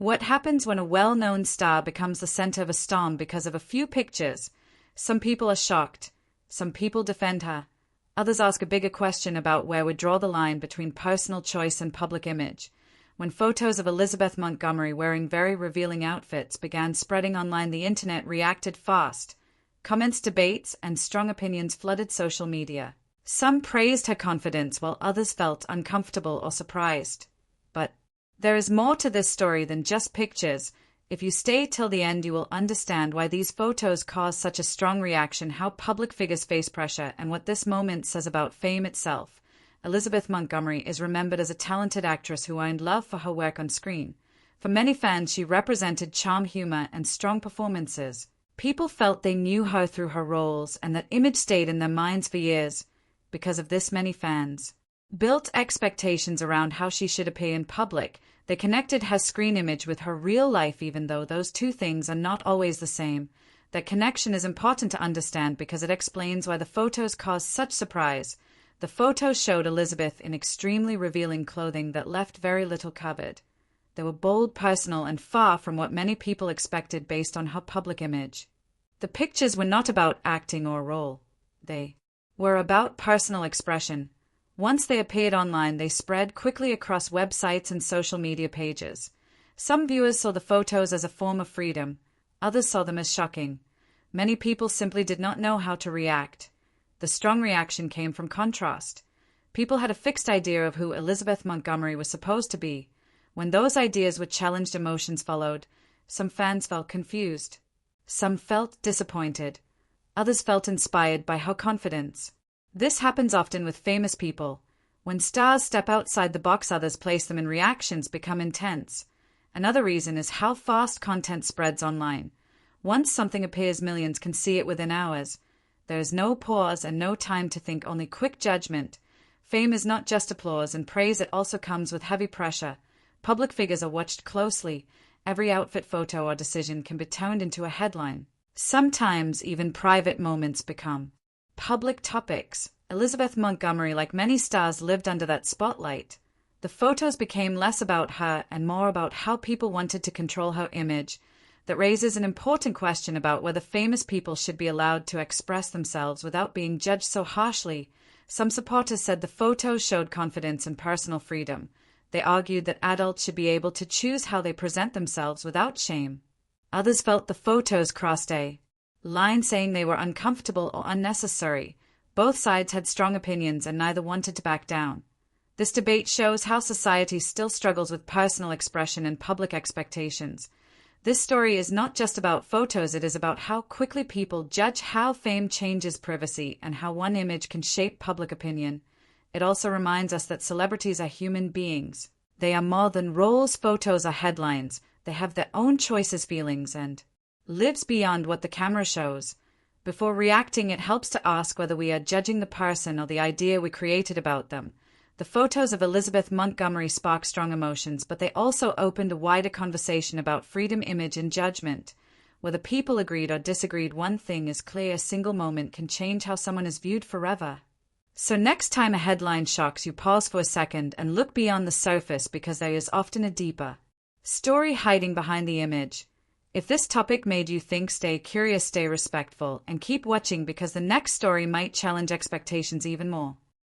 What happens when a well-known star becomes the center of a storm because of a few pictures? Some people are shocked. Some people defend her. Others ask a bigger question about where we draw the line between personal choice and public image. When photos of Elizabeth Montgomery wearing very revealing outfits began spreading online, the internet reacted fast. Comments, debates, and strong opinions flooded social media. Some praised her confidence while others felt uncomfortable or surprised. But there is more to this story than just pictures. If you stay till the end, you will understand why these photos caused such a strong reaction, how public figures face pressure, and what this moment says about fame itself. Elizabeth Montgomery is remembered as a talented actress who earned love for her work on screen. For many fans, she represented charm, humor, and strong performances. People felt they knew her through her roles, and that image stayed in their minds for years. Because of this, many fans built expectations around how she should appear in public. They connected her screen image with her real life, even though those two things are not always the same. That connection is important to understand because it explains why the photos caused such surprise. The photos showed Elizabeth in extremely revealing clothing that left very little covered. They were bold, personal, and far from what many people expected based on her public image. The pictures were not about acting or role. They were about personal expression. Once they appeared online, they spread quickly across websites and social media pages. Some viewers saw the photos as a form of freedom. Others saw them as shocking. Many people simply did not know how to react. The strong reaction came from contrast. People had a fixed idea of who Elizabeth Montgomery was supposed to be. When those ideas were challenged, emotions followed. Some fans felt confused. Some felt disappointed. Others felt inspired by her confidence. This happens often with famous people. When stars step outside the box, others place them, and reactions become intense. Another reason is how fast content spreads online. Once something appears, millions can see it within hours. There is no pause and no time to think, only quick judgment. Fame is not just applause and praise, it also comes with heavy pressure. Public figures are watched closely. Every outfit, photo, or decision can be turned into a headline. Sometimes even private moments become public topics. Elizabeth Montgomery, like many stars, lived under that spotlight. The photos became less about her and more about how people wanted to control her image. That raises an important question about whether famous people should be allowed to express themselves without being judged so harshly. Some supporters said the photos showed confidence and personal freedom. They argued that adults should be able to choose how they present themselves without shame. Others felt the photos crossed a line, saying they were uncomfortable or unnecessary. Both sides had strong opinions and neither wanted to back down. This debate shows how society still struggles with personal expression and public expectations. This story is not just about photos, it is about how quickly people judge, how fame changes privacy, and how one image can shape public opinion. It also reminds us that celebrities are human beings. They are more than roles, photos, or headlines. They have their own choices, feelings, and lives beyond what the camera shows. Before reacting, it helps to ask whether we are judging the person or the idea we created about them. The photos of Elizabeth Montgomery sparked strong emotions, but they also opened a wider conversation about freedom, image, and judgment. Whether people agreed or disagreed, one thing is clear: a single moment can change how someone is viewed forever. So next time a headline shocks you, pause for a second and look beyond the surface, because there is often a deeper story hiding behind the image. If this topic made you think, stay curious, stay respectful, and keep watching, because the next story might challenge expectations even more.